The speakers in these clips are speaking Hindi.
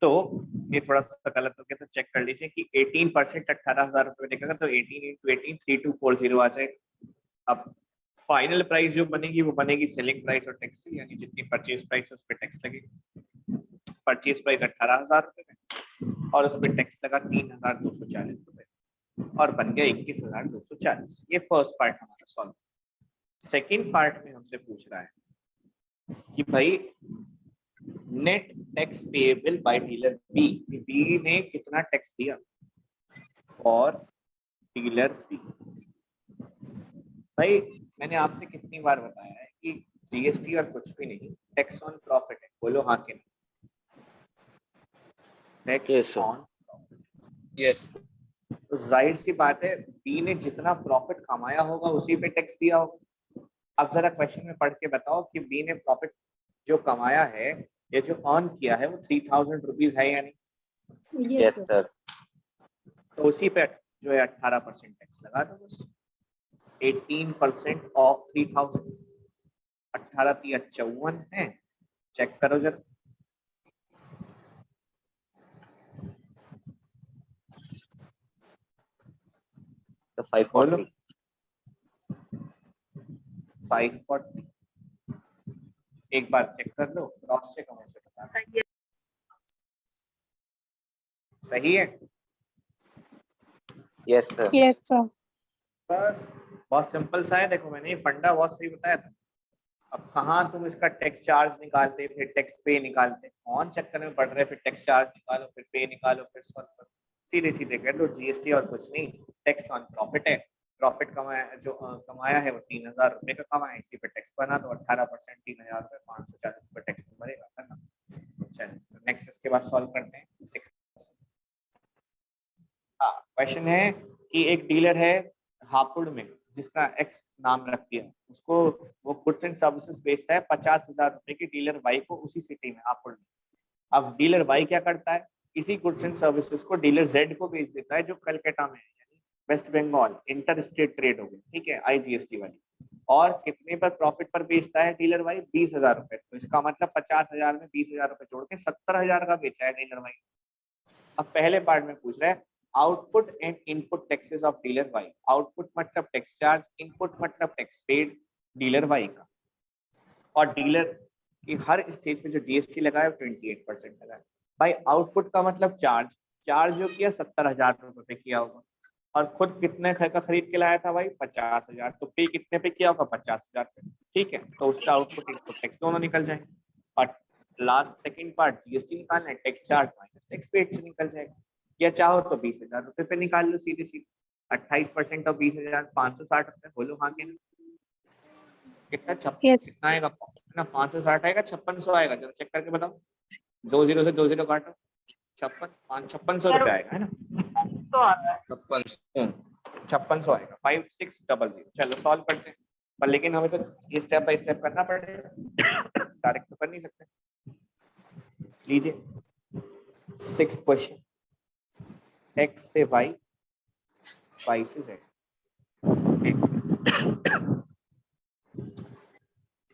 तो ये थोड़ा सा गलत हो गया, तो चेक कर लीजिए कि 18% 18,000 रुपये देखेगा तो 18 इंटू 18 3240 आ जाएगा। अब फाइनल प्राइस जो बनेगी वो बनेगी सेलिंग प्राइस और टैक्स से, यानी जितनी परचेज प्राइस है उस पर टैक्स लगेगी। परचेज प्राइस 18,000 रुपये में और उस पर टैक्स लगा 3,240 रुपये और बन गया 21,240। ये फर्स्ट पार्ट हमारा सॉल्व। सेकेंड पार्ट में हमसे पूछ रहा है कि भाई net tax payable by dealer B, B ने कितना टैक्स दिया फॉर डीलर बी। भाई मैंने आपसे कितनी बार बताया है कि जीएसटी और कुछ भी नहीं, टैक्स ऑन प्रॉफिट है। बोलो हाँ के नहीं? Tax on profit. यस। तो जाहिर सी बात है बी ने जितना प्रॉफिट कमाया होगा उसी पे टैक्स दिया होगा। अब जरा क्वेश्चन में पढ़ के बताओ कि बी ने प्रॉफिट जो कमाया है या जो अर्न किया है वो 3,000 रुपीज है या नहीं? Yes sir. तो उसी पे जो है 18% टैक्स लगा दो बस। 18% ऑफ 3,000, 18 3 54 है। चेक करो जरा। तो 540 540 एक बार चेक कर लो, क्रॉस चेक हमें से बता। सही है? Yes sir. Yes sir. बस बहुत सिंपल सा है। देखो मैंने ये फंडा बहुत सही बताया था। अब कहाँ तुम इसका टैक्स चार्ज निकालते फिर टैक्स पे निकालते, कौन चक्कर में पड़ रहे, फिर टैक्स चार्ज निकालो फिर पे निकालो फिर सॉल्व करो। सीधे सीधे कर लो जीएसटी और कुछ नहीं, टैक्स ऑन प्रॉफिट है। प्रॉफिट कमाया जो कमाया है वो 3,000 रुपये का कमाया, इसी पे टैक्स बना तो 18% 3,000 रुपये 540 रुपये टैक्स भरेगा करना। चलिए नेक्स्ट इसके बाद सॉल्व करते हैं 6। हाँ क्वेश्चन है कि एक डीलर है हापुड़ में जिसका एक्स नाम रख दिया, उसको वो गुड्स एंड सर्विसेज बेचता है 50,000 रुपए की डीलर वाई को उसी सिटी में हापुड़ में। अब डीलर वाई क्या करता है, इसी गुड्स एंड सर्विसेज को डीलर जेड को बेच देता है जो कलकत्ता में है, यानी West Bengal, inter state trade हो गई, ठीक है, आईजीएसटी वाली। और कितने पर प्रॉफिट पर बेचता है डीलर वाई? 20,000 रुपए। तो इसका मतलब 50,000 में 20,000 रुपए जोड़ के 70,000 का बेचा है डीलर वाई। अब पहले पार्ट में पूछ रहा है output and input taxes of dealer Y. Output मतलब टैक्स चार्ज, इनपुट मतलब टैक्स पेड डीलर वाई का। और डीलर की हर स्टेज पे जो जीएसटी लगा है 28% लगा है। भाई आउटपुट का मतलब चार्ज, चार्ज जो किया 70,000 रुपए पे किया होगा और खुद कितने का खरीद के लाया था भाई? 50,000। तो पे कितने पे किया होगा? 50,000 पे। ठीक है, तो उससे आउटपुट इनपुट टैक्स दोनों निकल जाएंगे। और लास्ट सेकंड पार्ट जीएसटी निकालना है, tax charge minus tax paid से निकल जाएगा। या चाहो तो 20,000 रुपए पे निकाल लो सीधे सीधे। 28% और 20,000 560 रुपए। बोलो हाँ के नहीं? कितना कितना आएगा ना? 560 आएगा 5600 आएगा? जरा चेक करके बताओ। 20 से 20 काटो, 5600 रुपए आएगा है ना? 5600 आएगा। 5600। चलो सॉल्व करते हैं, पर लेकिन हमें तो स्टेप बाय स्टेप करना पड़ेगा, डायरेक्ट तो कर नहीं सकते। लीजिए 6th क्वेश्चन, एक्स से वाई, वाई से जेड।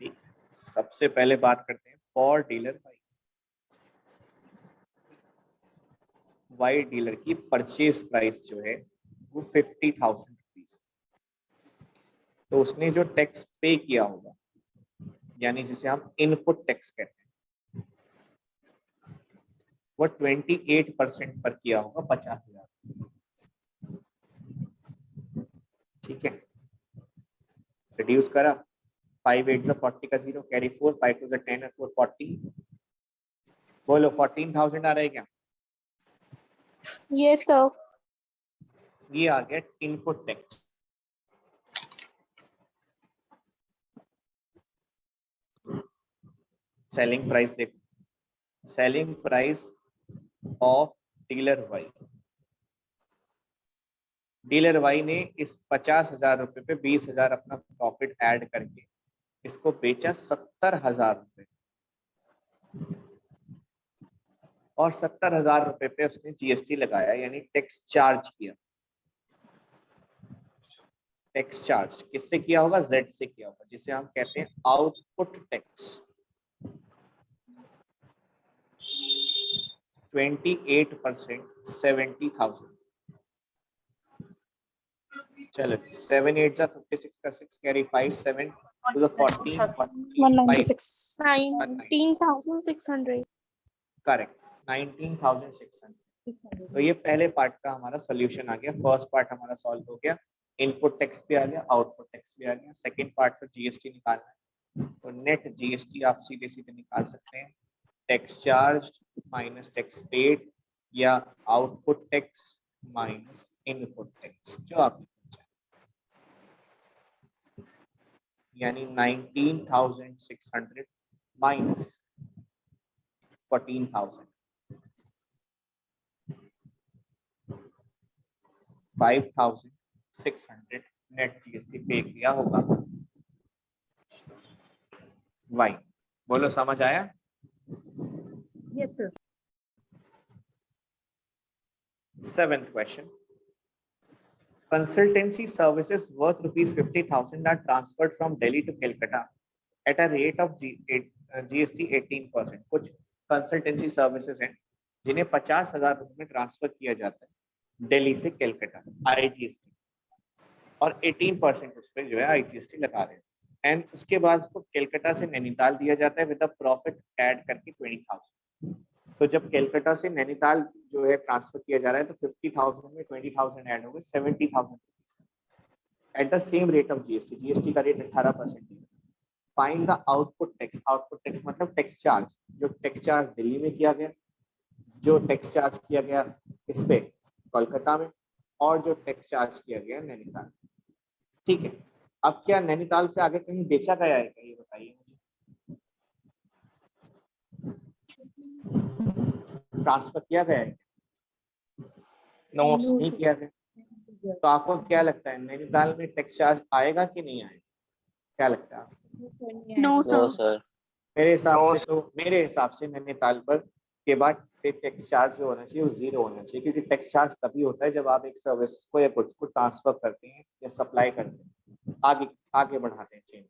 ठीक, सबसे पहले बात करते हैं for dealer Y. Y dealer की परचेज प्राइस जो है वो 50,000 रुपीज। तो उसने जो टैक्स पे किया होगा, यानी जिसे हम इनपुट टैक्स कहते हैं, वो 28% पर किया होगा 50,000। ठीक है, रिड्यूस करा, 5 8 40 का 0 कैरी 4, 5 2 10 और 4 14। बोलो 14,000 आ रहा है क्या? Yes sir. ये आ गया इनपुट टैक्स। सेलिंग प्राइस देखो, selling price of dealer Y. Dealer Y ने इस 50,000 रुपए पे 20,000 अपना प्रॉफिट ऐड करके इसको बेचा 70,000 रुपए। और 70,000 रुपए पे उसने जीएसटी लगाया, यानी टैक्स चार्ज किया। टैक्स चार्ज किससे किया होगा? जेड से किया होगा, जिसे हम कहते हैं आउटपुट टैक्स। 28%, 70,000। चलो 7 8 जा 56 का 6 कैरी 5 7 to the 14 196. 19,600. करेक्ट 19,600। तो ये पहले पार्ट का हमारा सोल्यूशन आ गया। फर्स्ट पार्ट हमारा सॉल्व हो गया, इनपुट टैक्स भी आ गया, आउटपुट टैक्स भी आ गया। सेकंड पार्ट पर जीएसटी निकालना है, तो नेट जीएसटी आप सीधे सीधे निकाल सकते हैं, tax charge minus tax paid या output tax minus input tax जो आप, यानी 19,600 माइनस 14,000, 5,600 नेट जीएसटी पे किया होगा। वाई बोलो, समझ आया? Yes, sir. 7th question. Consultancy services worth rupees 50,000 are transferred from Delhi to Calcutta at a rate of GST 18%. कुछ कंसल्टेंसी सर्विसेज हैं जिन्हें 50,000 रुपए में ट्रांसफर किया जाता है दिल्ली से कलकत्ता IGST, और 18% उस पर जो है IGST लगा रहे हैं, एंड उसके बाद उसको कलकत्ता से नैनीताल दिया जाता है विद द प्रॉफिट ऐड करके 20,000। तो जब कलकत्ता से नैनीताल जो है ट्रांसफर किया जा रहा है तो 50,000 में 20,000 ऐड हो गए 70,000 at the same rate of GST. GST का रेट 18% है। Find the output tax. Output tax मतलब टैक्स चार्ज, जो टैक्स चार्ज दिल्ली में किया गया, जो टैक्स चार्ज किया गया इस पे कोलकाता में, और जो टैक्स चार्ज किया गया नैनीताल। ठीक है, अब क्या नैनीताल से आगे कहीं बेचा गया है क्या, ये बताइए मुझे। ट्रांसफर किया गया है? नो, नहीं किया गया। तो आपको क्या लगता है नैनीताल में टैक्स चार्ज आएगा कि नहीं आएगा, क्या लगता है आपको? No, no sir. सर। मेरे हिसाब से नैनीताल पर के बाद टैक्स चार्ज जो होना चाहिए वो 0 होना चाहिए, क्योंकि टैक्स चार्ज तभी होता है जब आप एक सर्विस को या गुड्स को ट्रांसफर करते हैं या सप्लाई करते हैं, आगे बढ़ाते हैं चेन।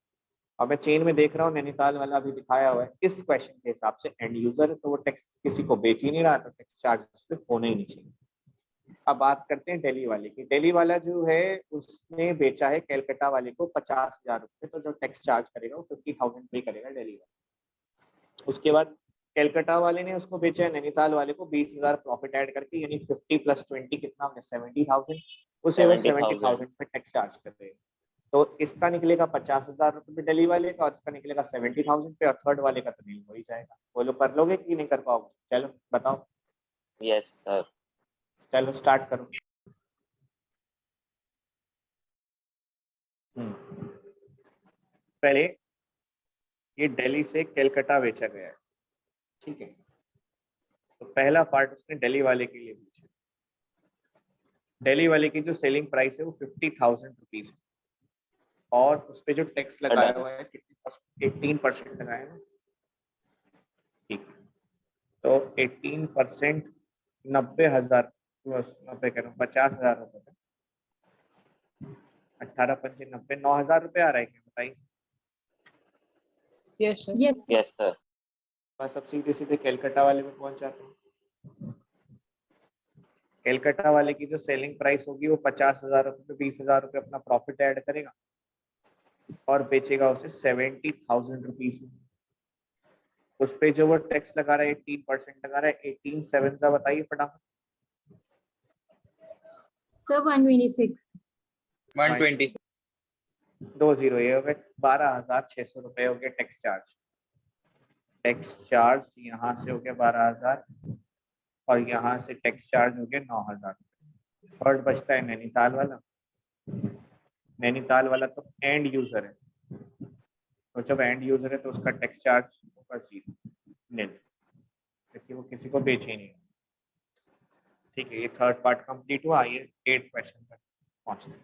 और मैं चेन में देख रहा हूँ नैनीताल वाला अभी दिखाया हुआ है, इस क्वेश्चन के हिसाब से एंड यूजर है तो वो टैक्स किसी को बेच ही नहीं रहा, तो टैक्स चार्ज उस पर होना ही नहीं चाहिए। अब बात करते हैं दिल्ली वाले की। दिल्ली वाला जो है उसने बेचा है कलकत्ता वाले को 50,000 रुपये, तो जो टैक्स चार्ज करेगा वो 50,000 पे करेगा दिल्ली वाला। उसके बाद कलकत्ता वाले ने उसको बेचा है नैनीताल वाले को 20,000 प्रॉफिट ऐड करके, यानी 50 + 20 कितना हो गया 70,000, उसे वो 70,000 पे टैक्स चार्ज कर रहे हैं। तो इसका निकलेगा 50,000 रुपये दिल्ली वाले का, और इसका निकलेगा 70,000 पे, और थर्ड वाले का तो नहीं हो ही जाएगा। बोलो कर लोगे कि नहीं कर पाओगे? चलो बताओ। Yes sir. चलो स्टार्ट करो। पहले ये दिल्ली से कलकत्ता बेचा गया है, ठीक है, तो पहला पार्ट उसने दिल्ली वाले के लिए बेचा। दिल्ली वाले की जो सेलिंग प्राइस है वो 50,000 रुपीज है, और उस पर जो टैक्स लगाया हुआ है 18% लगाया है, ठीक। तो 18% 90,000, 90 कह रहा हूँ 50,000 रुपये का, 18 × 5 = 90, 9,000 रुपये आ रहा है क्या, बताइए। Yes, sir. Yes. Yes sir. बस अब सीधे सीधे कलकत्ता वाले में पहुंच जाते हैं। कलकत्ता वाले की जो सेलिंग प्राइस होगी वो 50,000 रुपये, 20,000 रुपये अपना प्रॉफिट ऐड करेगा और बेचेगा उसे 70,000 रुपीज में। उस पे जो वो टैक्स लगा रहा है 18% लगा रहा है, 18 7 सा बताइए फटाफट। Sir, 126. 126। 2 0 ये हो गए 12,600 रुपये हो गए टैक्स चार्ज। टैक्स चार्ज यहाँ से हो गया 12,000 और यहाँ से टैक्स चार्ज हो गया 9,000। थर्ड बचता है नैनीताल वाला। नैनीताल वाला तो एंड यूजर है, तो जब एंड यूजर है तो उसका टैक्स चार्ज होगा 0 नील, क्योंकि वो किसी को बेच ही नहीं। ठीक है, ये थर्ड पार्ट कंप्लीट हुआ। ये 8th क्वेश्चन पर पहुंचते हैं।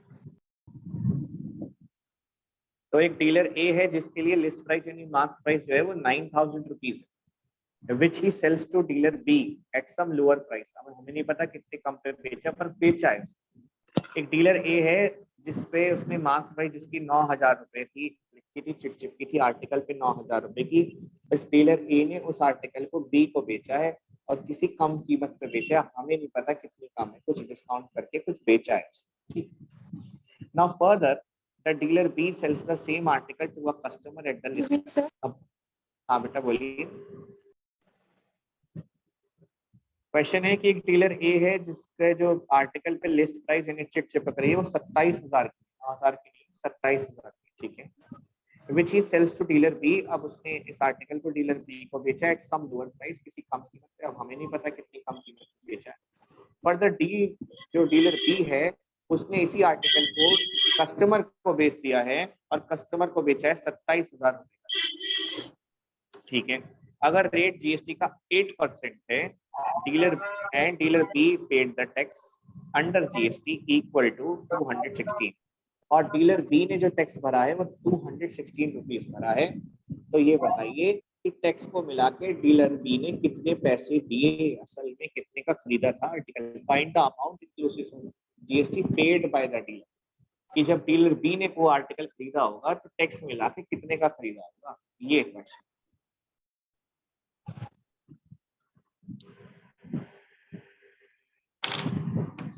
तो एक डीलर ए है जिसके लिए लिस्ट प्राइस यानी मार्क प्राइस जो है वो 9,000 रुपीज है, which he sells to dealer B at some lower price. अब हमें नहीं पता कितने कम पे बेचा, पर बेचा है। एक डीलर ए है जिसपे उसने मार्क प्राइस जिसकी 9,000 रुपए थी, लिखी थी, चिपकी थी आर्टिकल पे 9,000 रुपए की। इस डीलर ए ने उस आर्टिकल को बी को बेचा है और किसी कम कीमत पे बेचा है, हमें नहीं पता कितनी कम है, कुछ डिस्काउंट करके कुछ बेचा है। ठीक। Now further the dealer B sells the same article to a customer at the list. अब हाँ बेटा बोलिए। क्वेश्चन है कि एक डीलर ए है जिसके जो आर्टिकल पे लिस्ट प्राइस यानी चिट चिपक रही है वो 27,000 की, 9,000 की नहीं 27,000 की। ठीक है। Which he sells to dealer B. अब उसने इस आर्टिकल को डीलर बी को बेचा है सम लोअर प्राइस, किसी कम कीमत पे। अब हमें नहीं पता कितनी कम कीमत पे बेचा है। फर्दर डी जो डीलर बी है उसने इसी आर्टिकल को कस्टमर को बेच दिया है और कस्टमर को बेचा है 27,000 रुपए का। ठीक है। अगर रेट जीएसटी का 8% है, dealer B paid the tax under GST equal to 216 और डीलर बी ने जो टैक्स भरा है वो 216 रुपीज भरा है। तो ये बताइए कि टैक्स को मिला के डीलर बी ने कितने पैसे दिए, असल में कितने का खरीदा था article. Find the amount inclusive GST paid by the dealer. कि जब डीलर बी ने वो आर्टिकल खरीदा होगा तो टैक्स मिला के कितने का खरीदा होगा, ये क्वेश्चन।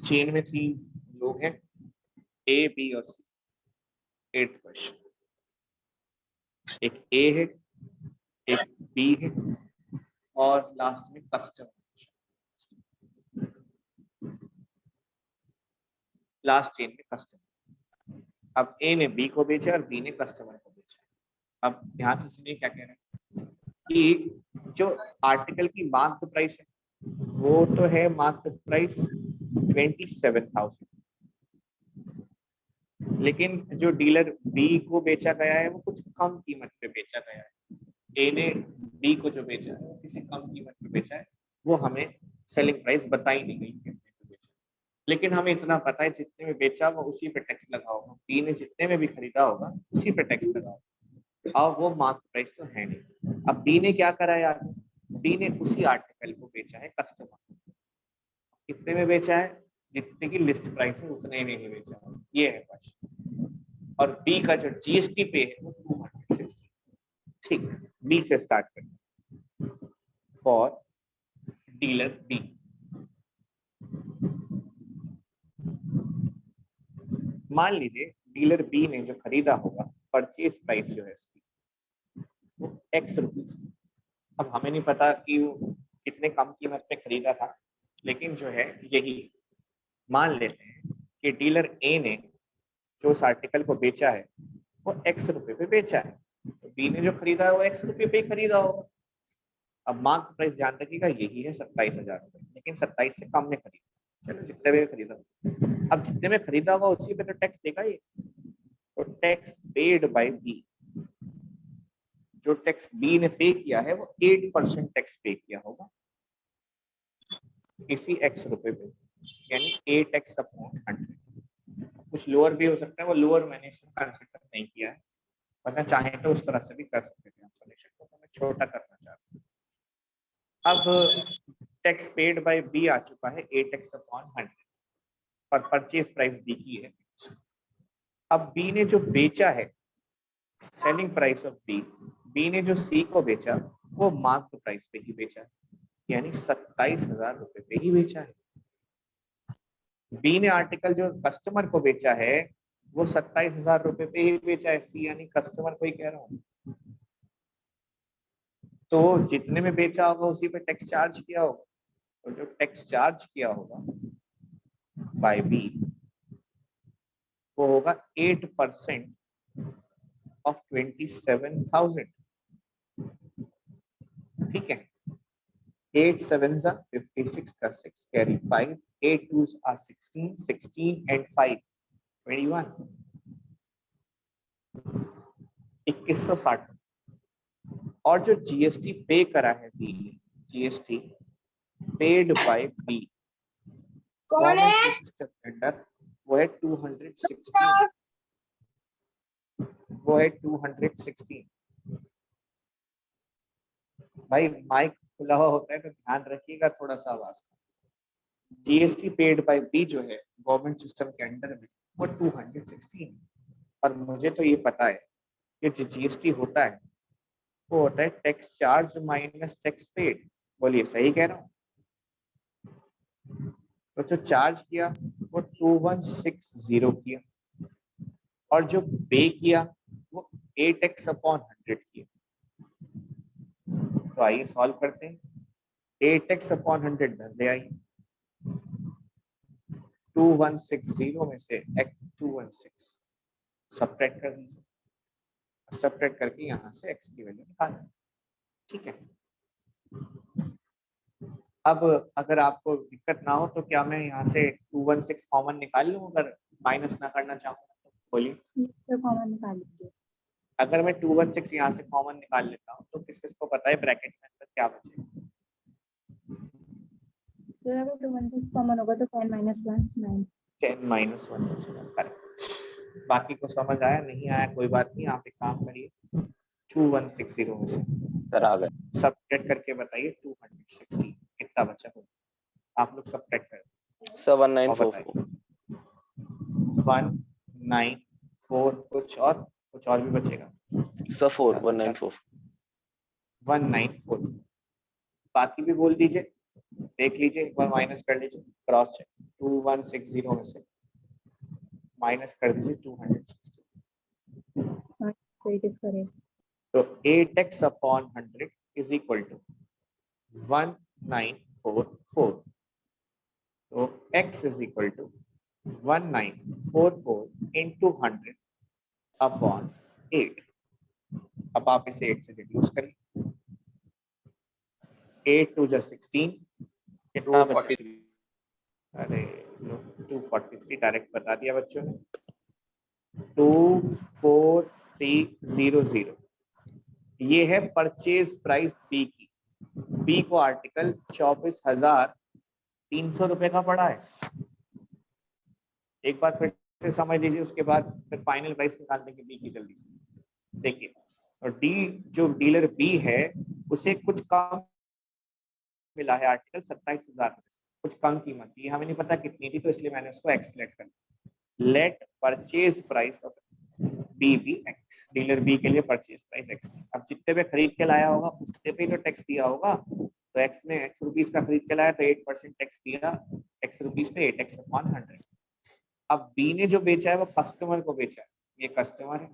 चेन में 3 लोग हैं, ए बी और सी। 8th question. एक ए है, एक बी है और लास्ट में कस्टमर। लास्ट चेन में कस्टमर। अब ए ने बी को बेचा और बी ने कस्टमर को बेचा। अब ध्यान से सुनिए क्या कह रहे हैं कि जो आर्टिकल की मार्क प्राइस है वो तो है मार्क प्राइस 27,000, लेकिन जो डीलर बी को बेचा गया है वो कुछ कम कीमत पे बेचा गया है। ए ने बी को जो बेचा है वो किसी कम कीमत पे बेचा है, वो हमें सेलिंग प्राइस बताई नहीं गई कितने पे बेचा। लेकिन हमें इतना पता है जितने में बेचा वो उसी पे टैक्स लगा होगा, बी ने जितने में भी खरीदा होगा उसी पे टैक्स लगा होगा और वो मार्क प्राइस तो है नहीं। अब बी ने क्या करा यार, बी ने उसी आर्टिकल को बेचा है कस्टमर। कितने में बेचा है, जितने की लिस्ट प्राइस है उतने में ही बेचा है, ये है क्वेश्चन। और बी का जो जीएसटी पे है वो 260। ठीक, बी से स्टार्ट करते हैं। फॉर डीलर बी, मान लीजिए डीलर बी ने जो खरीदा होगा परचेज प्राइस जो है इसकी वो एक्स रुपीज। अब हमें नहीं पता कि वो कितने कम कीमत पे खरीदा था, लेकिन जो है यही मान लेते हैं कि डीलर ए ने जो उस आर्टिकल को बेचा है वो एक्स रुपए पे बेचा है, तो बी ने जो खरीदा है वो एक्स रुपए पे खरीदा होगा। अब मार्क प्राइस ध्यान रखिएगा यही है 27,000 रुपए, लेकिन 27 से कम में खरीदा, चलो जितने में खरीदा। अब जितने में खरीदा होगा उसी पे तो टैक्स देगा ये, तो टैक्स पेड बाय बी। जो टैक्स बी ने पे किया है वो 8% टैक्स पे किया होगा इसी एक्स रुपए पे, यानी 8x अपॉन 100। कुछ लोअर भी हो सकता है, वो लोअर मैंने इसमें कंसिडर नहीं किया है, वरना चाहे तो उस तरह से भी कर सकते थे सॉल्यूशन को, तो मैं छोटा करना चाहता हूँ। अब टैक्स पेड बाय बी आ चुका है 8x अपॉन 100 और परचेज प्राइस बी की है। अब बी ने जो बेचा है सेलिंग प्राइस ऑफ बी ने जो सी को बेचा वो मार्क प्राइस पे ही बेचा है, यानी 27,000 रुपए पे ही बेचा है। बी ने आर्टिकल जो कस्टमर को बेचा है वो 27,000 रुपए पे ही बेचा है, सी यानी कस्टमर को ही कह रहा हूँ। तो जितने में बेचा होगा उसी पे टैक्स चार्ज किया होगा, तो जो टैक्स चार्ज किया होगा बाय बी वो होगा 8% ऑफ 27,000। ठीक है, 8 7s are 56 का 6 carry 5, 8 2s are 16, 16 and 5 21, 2160। और जो जीएसटी पे करा है B, GST paid by B government tender वो है 216, वो है 216। भाई माइक खुला हुआ होता है तो ध्यान रखिएगा थोड़ा सा आवाज का। जीएसटी पेड बाय बी जो है गवर्नमेंट सिस्टम के अंडर में वो 216, और मुझे तो ये पता है कि जो जीएसटी होता है वो होता है tax charge minus tax paid. बोलिए सही कह रहा हूँ? तो जो चार्ज किया वो 2160 किया, और जो पे किया वो 8x अपॉन 100 किया। तो आइए सॉल्व करते हैं। 8x अपॉन 100 धर ले आइए, 2160 में से x 216 सब्ट्रैक्ट कर दीजिए, सब्ट्रैक्ट करके यहाँ से x की वैल्यू निकालें। ठीक है, अब अगर आपको दिक्कत ना हो तो क्या मैं यहाँ से 216 कॉमन निकाल लूँ, अगर माइनस ना करना चाहूँ तो बोलिए। ये तो कॉमन निकाल लीजिए। अगर मैं 216 यहाँ से कॉमन निकाल लेता हूँ तो किस किस को पता है ब्रैकेट में अंदर क्या बचेगा? तो अगर 216 कॉमन होगा तो 10 - 1 9। 10 - 1 बचेगा, करेक्ट। बाकी को समझ आया? नहीं आया कोई बात नहीं, आप एक काम करिए, 2160 में से सर आ गए। सब्ट्रैक्ट करके बताइए 260 कितना बचा होगा। आप लोग सब्ट्रैक्ट करें। 7944 194 कुछ और भी बचेगा। सर 4 194 194 बाकी भी बोल दीजिए, देख लीजिए एक बार, माइनस कर लीजिए, क्रॉस चेक। 2160 में से माइनस कर दीजिए 260, तो इट इज करेक्ट। तो 8x upon 100 is equal to 1944। तो x is equal to 1944 into 100 upon 8। अब आप इसे 8 से रिड्यूस करिए, 8 2 जा 16, कितना बचा? 243 अरे 243 डायरेक्ट बता दिया बच्चों ने। 24300 ये है परचेज प्राइस बी की। बी को आर्टिकल 24,300 रुपए का पड़ा है। एक बार फिर से समझ लीजिए, उसके बाद फिर फाइनल प्राइस निकाल देंगे बी की जल्दी से। देखिए, और डी जो डीलर बी है उसे कुछ कम मिला है आर्टिकल 27,000 में से, कुछ कम कीमत थी, हमें नहीं पता कितनी थी, तो इसलिए मैंने उसको एक्स लेट कर लिया। Let purchase price of B B X, dealer B के लिए परचेज प्राइस एक्स। अब जितने पे खरीद के लाया होगा उतने पे तो टैक्स दिया होगा, तो एक्स में एक्स रुपीज का खरीद के लाया तो 8% टैक्स दिया, एक्स रुपीज पे 8x अपॉन 100। अब बी ने जो बेचा है वो कस्टमर को बेचा है, ये कस्टमर है,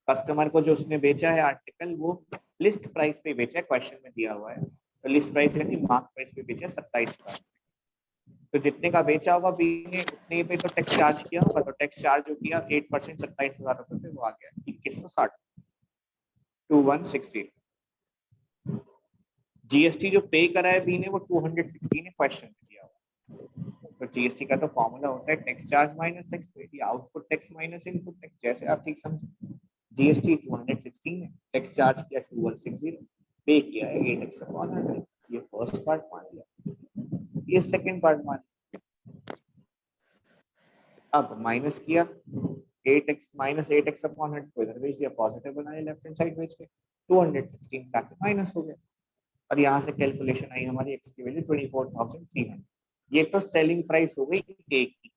कस्टमर को जो उसने बेचा है आर्टिकल वो लिस्ट प्राइस पे बेचा है, क्वेश्चन में दिया हुआ है, तो लिस्ट प्राइस यानी मार्क प्राइस पे बेचा 27,000। तो जितने का बेचा होगा बी ने उतने पे तो टैक्स चार्ज किया होगा, तो टैक्स चार्ज जो किया 8% 27,000 रुपए पे वो आ गया 2160 2160। जीएसटी जो पे करा है बी ने वो 216 ने क्वेश्चन में दिया हुआ। तो जीएसटी का तो फॉर्मूला होता है tax charge minus tax paid, या output tax minus input tax, जैसे आप ठीक समझे। जीएसटी 216 है, टैक्स चार्ज किया 2160, पे किया है 8x अपॉन 100। ये फर्स्ट पार्ट मान लिया, ये सेकंड पार्ट मान लिया। अब माइनस किया 8x माइनस 8x अपॉन 100 को इधर भेज दिया, पॉजिटिव बनाया लेफ्ट हैंड साइड भेज के, 216 ब्रैकेट माइनस हो गया, और यहाँ से कैलकुलेशन आई हमारी x की वैल्यू 24,300। ये तो सेलिंग प्राइस हो गई ए की।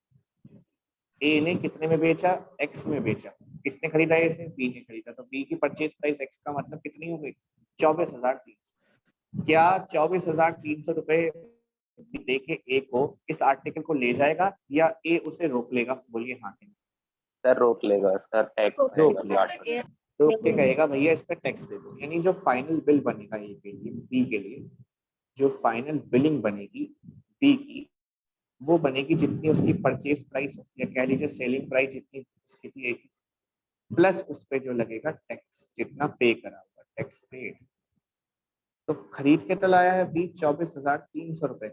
ए ने कितने में बेचा? x में बेचा। किसने खरीदा इसे? बी ने खरीदा। तो बी की परचेज प्राइस x का मतलब कितनी हो गई? 24,300। क्या 24,300 रुपए देके ए को इस आर्टिकल को ले जाएगा या ए उसे रोक लेगा? बोलिए हाँ कि नहीं। सर रोक लेगा सर, टैक्स रोक आएगा। लेगा, रोक के कहेगा भैया इस पे टैक्स दे दो। यानी जो फाइनल बिल बनेगा ए के लिए, बी के लिए जो फाइनल बिलिंग बनेगी बी की, वो बनेगी जितनी उसकी परचेज प्राइस या कह लीजिए सेलिंग प्राइस जितनी उसकी थी एक, प्लस उस पे जो लगेगा टैक्स, जितना पे करा होगा टैक्स पेड। तो खरीद के तो लाया है बी 24,300 रुपए,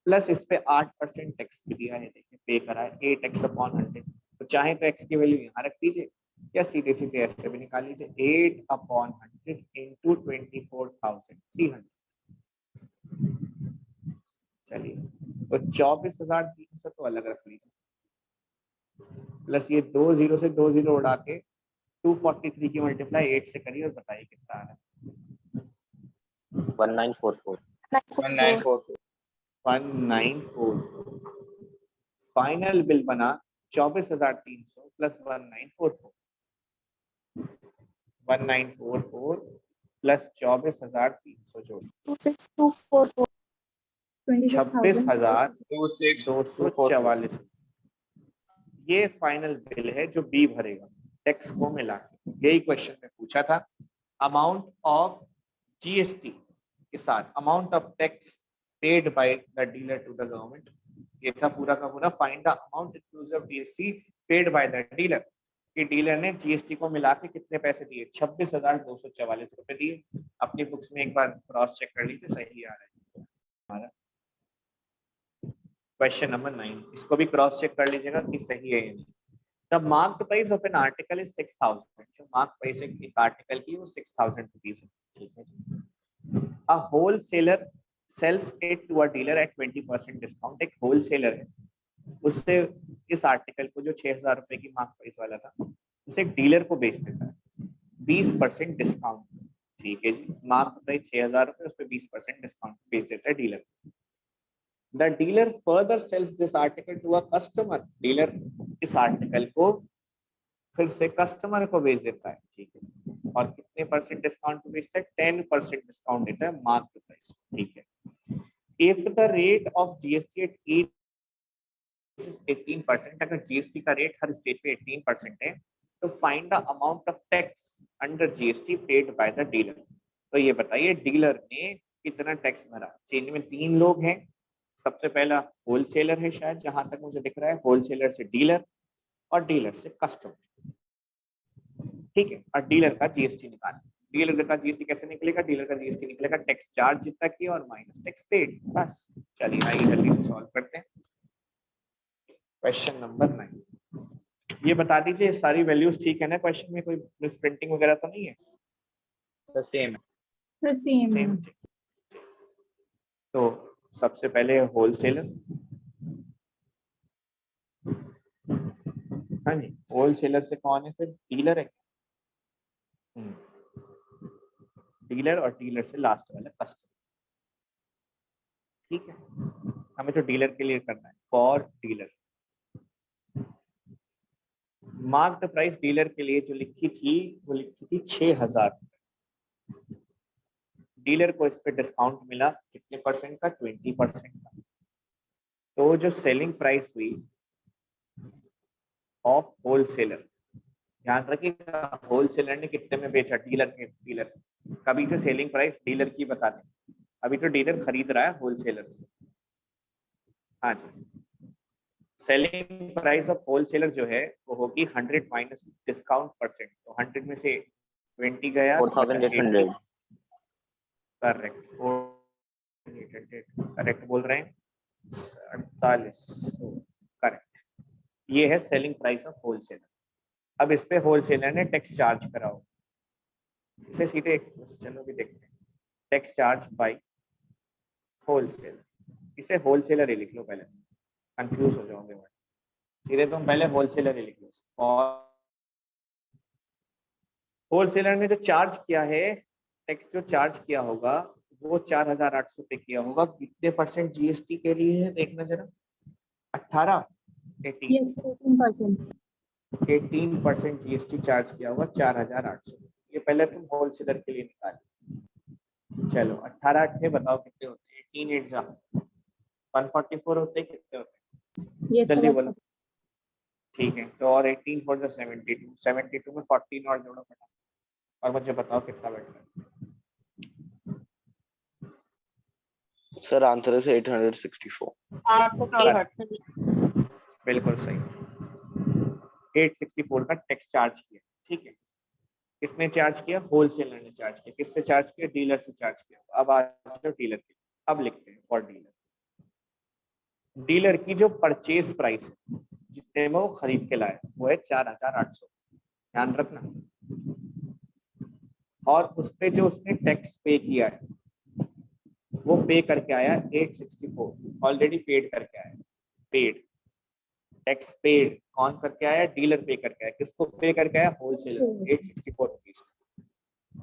प्लस इस पे 8% टैक्स भी दिया है, देखिए पे करा है 8x अपॉन 100। तो चाहे तो x की वैल्यू यहाँ रख दीजिए या सीधे सीधे ऐसे भी निकाल लीजिए, 8 अपॉन 100 इंटू 24,300। चलिए, तो 24,300 तो अलग रख लीजिए, प्लस ये 2 0 से 2 0 उड़ा के 243 की मल्टीप्लाई 8 से करिए और बताइए कितना आ रहा है। 1944 1944 1944। फाइनल बिल बना 24,300 प्लस 1944, 1944 प्लस 24,300 जोड़ 26244 $26,244। ये फाइनल बिल है जो बी भरेगा टैक्स को मिला के। यही क्वेश्चन में पूछा था। अमाउंट ऑफ जीएसटी के साथ amount of tax paid by the dealer to the government. ये था पूरा का पूरा। Find the amount inclusive GST paid by the dealer कि डीलर ने जीएसटी को मिला के कितने पैसे दिए। 26,244 रुपए दिए। अपनी बुक्स में एक बार क्रॉस चेक कर लीजिए, सही आ रहा है हमारा। क्वेश्चन नंबर 9, इसको भी क्रॉस चेक कर लीजिएगा कि सही है या नहीं। The marked price of an article is 6,000। जो मार्क प्राइस एक आर्टिकल की वो 6,000 रुपीज है। ठीक है। A wholesaler sells it to a dealer at 20% discount. एक होलसेलर है, उससे इस आर्टिकल को जो 6,000 रुपए की मार्क प्राइस वाला था उसे एक डीलर को बेच देता है 20% डिस्काउंट। ठीक है जी। मार्क प्राइस 6,000 रुपए, उस पर 20% डिस्काउंट बेच देता है dealer. The dealer further sells this article to a customer. Dealer इस आर्टिकल को फिर से कस्टमर को बेच देता है। ठीक है। और कितने परसेंट डिस्काउंट पे बेचता है? 10% डिस्काउंट देता है मार्क प्राइस। ठीक है। If the rate of GST at each is 18%, अगर जीएसटी का रेट हर स्टेज पे 18% है तो find the amount of tax under GST paid by the dealer. तो ये बताइए डीलर ने कितना टैक्स भरा। चेन में 3 लोग हैं। सबसे पहला होलसेलर है, शायद जहां तक मुझे दिख रहा है, होलसेलर से डीलर और डीलर से कस्टमर। ठीक है। और डीलर का जीएसटी निकालना। डीलर का जीएसटी कैसे निकलेगा? डीलर का जीएसटी निकलेगा टैक्स चार्ज जितना किया और माइनस टैक्स पेड। बस चलिए आइए जल्दी से सॉल्व करते हैं। क्वेश्चन नंबर 9, ये बता दीजिए सारी वैल्यूज ठीक है ना? क्वेश्चन में कोई मिस प्रिंटिंग वगैरह तो नहीं है? तो सेम है। सेम। तो सबसे पहले होलसेलर। हाँ जी, होलसेलर से कौन है? फिर डीलर है। डीलर और डीलर से लास्ट वाला कस्टमर। ठीक है। हमें तो डीलर के लिए करना है। For dealer marked price dealer के लिए जो लिखी थी वो लिखी थी 6,000। डीलर को इस पे डिस्काउंट मिला कितने परसेंट का? 20% का। तो जो सेलिंग प्राइस हुई ऑफ होलसेलर, ध्यान रखिएगा होलसेलर ने कितने में बेचा? डीलर कभी से सेलिंग प्राइस डीलर की बता दें। अभी तो डीलर खरीद रहा है होलसेलर से। हाँ जी। सेलिंग प्राइस ऑफ होलसेलर जो है वो होगी 100 माइनस डिस्काउंट परसेंट। तो 100 में से 20 गया, 4,800। करेक्ट। 4,800 करेक्ट बोल रहे हैं। 48 करेक्ट। ये है सेलिंग प्राइस ऑफ होलसेलर। अब इस पे होलसेलर ने टैक्स चार्ज कराओ। इसे सीधे चलो भी देखते हैं। Tax charge by wholesaler. इसे होलसेलर ही लिख लो, पहले कंफ्यूज हो जाओगे। सीधे तुम पहले होलसेलर ही लिख लो। और होलसेलर ने जो चार्ज किया है, टैक्स जो चार्ज किया होगा वो 4,800 पे किया होगा। कितने परसेंट जीएसटी के लिए है देखना जरा? 18 18% जीएसटी चार्ज किया होगा 4,800। ये पहले तुम होलसेलर के लिए निकालो। चलो 18 अट्ठे बताओ कितने होते हैं? 18 8 जा 144 होते हैं। कितने होते हैं? जल्दी बोलो। ठीक है। तो और 18 4 जा 72। 72 में 14 और जोड़ो बेटा, और मुझे बताओ कितना बैठता है। सर आंसर है 864। बिल्कुल सही। 864 का टैक्स चार्ज किया। ठीक है। किसने चार्ज किया? होलसेलर ने चार्ज किया। किससे चार्ज किया? डीलर से चार्ज किया। अब आ जाओ डीलर के। अब लिखते हैं फॉर डीलर। डीलर की जो परचेज प्राइस है, जितने में वो खरीद के लाए, वो है 4,800। ध्यान रखना। और उस पे जो उसने टैक्स पे किया है वो पे करके आया 864। ऑलरेडी पेड करके आया। पेड टैक्स पेड कौन करके आया? डीलर पे करके आया। किसको पे करके आया? Wholesaler 864 rupees.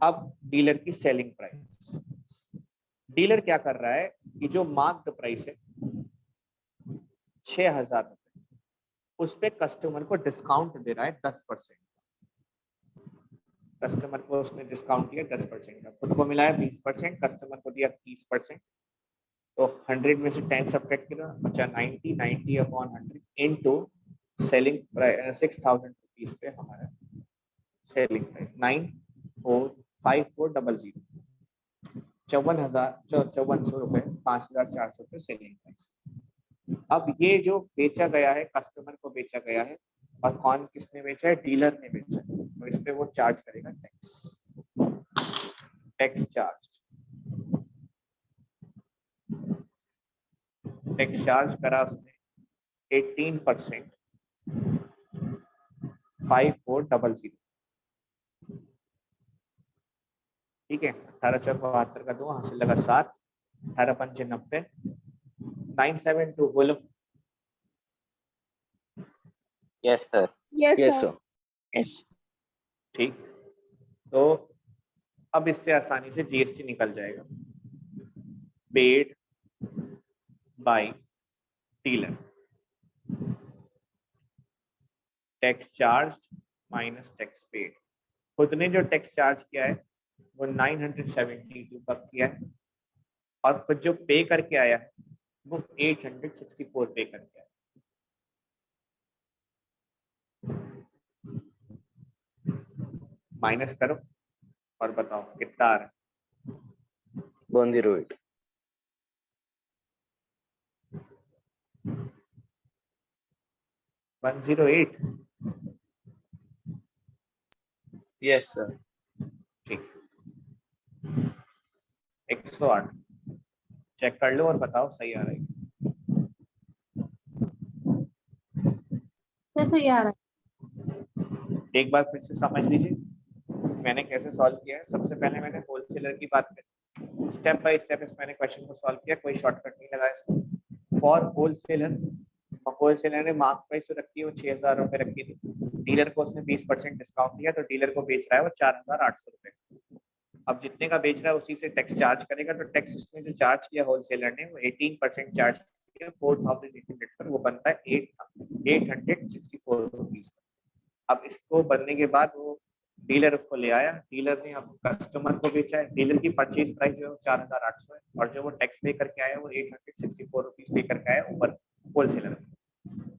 अब डीलर की सेलिंग प्राइस। डीलर क्या कर रहा है कि जो मार्क्ड प्राइस है 6,000 रुपए, उस पे कस्टमर को डिस्काउंट दे रहा है 10%। कस्टमर को उसने डिस्काउंट दिया 10% का। खुद को मिला है 20%, कस्टमर को दिया 30%। तो 100 में से 10 सब्ट्रैक्ट किया, बचा 90 upon 100 into selling price 6000 rupees पे हमारा सेलिंग प्राइस 945400 5400 रुपए 5400 रुपए सेलिंग प्राइस। अब ये जो बेचा गया है कस्टमर को बेचा गया है और कौन किसने बेचा है, डीलर ने बेचा है, तो इस पे वो चार्ज करेगा टैक्स चार्ज करा उसने 18% 5400। ठीक है, 1872 का 2 हासिल लगा 7, 18 पंचे 90, 972 बोलो। Yes sir. Yes, Yes, sir. sir. Yes. ठीक, तो अब इससे आसानी से जीएसटी निकल जाएगा। Paid by dealer, tax charge minus tax paid. खुद ने जो टैक्स चार्ज किया है वो 972 पर किया है और खुद जो पे करके आया है वो 864 पे करके आया। माइनस करो और बताओ कितना आ रहा है। 108. वन 108। Yes sir. ठीक, 108 चेक कर लो और बताओ सही आ रहा है। कैसे ये आ रहा है? एक बार फिर से समझ लीजिए मैंने कैसे सॉल्व किया है। सबसे पहले मैंने होलसेलर की बात करी, स्टेप बाय स्टेप इस मैंने क्वेश्चन को सॉल्व किया, कोई शॉर्टकट नहीं लगा इसमें। फॉर होलसेलर ने मार्क प्राइस रखी है वो 6000 रुपए रखी थी, डीलर को उसने 20% डिस्काउंट दिया तो डीलर को बेच रहा है वो 4800 रुपए। अब जितने का बेच रहा है उसी से टैक्स चार्ज करेगा, तो टैक्स उसने जो चार्ज किया होलसेलर ने वो 18% चार्ज किया 4800 पर, वो बनता है 864 रुपीज। अब इसको बनने के बाद वो डीलर उसको ले आया, डीलर ने अब कस्टमर को बेचा है, डीलर की परचेज प्राइस जो है 4800 है और जो वो टैक्स पे करके आया वो 864 रुपीज पे करके आया ऊपर होलसेलर।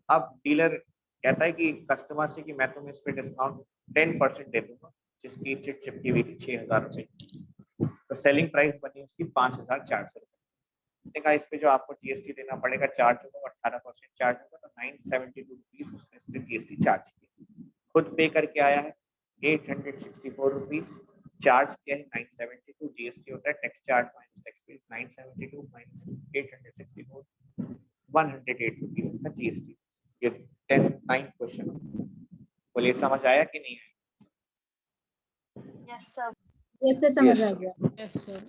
अब डीलर कहता है कि कस्टमर से कि मैं तुम्हें इस पे डिस्काउंट 10% दे दूंगा, जिसकी चिट चिपकी हुई थी 6000 रुपए, तो सेलिंग प्राइस बनी उसकी 5400 रुपए। कहा इस पे जो आपको जीएसटी देना पड़ेगा चार्ज होगा 18% चार्ज होगा, तो 972 रुपीज उसने इससे जीएसटी चार्ज किया। खुद पे करके आया है 864 रुपीज, चार्ज किया है 972, जीएसटी होता है tax charge minus tax fees, 972 minus 864 108 rupees इसका जीएसटी। ये 9 क्वेश्चन। बोलिए समझ आया कि नहीं आया? Yes, sir. समझ Yes, आ sir. गया। Yes, sir.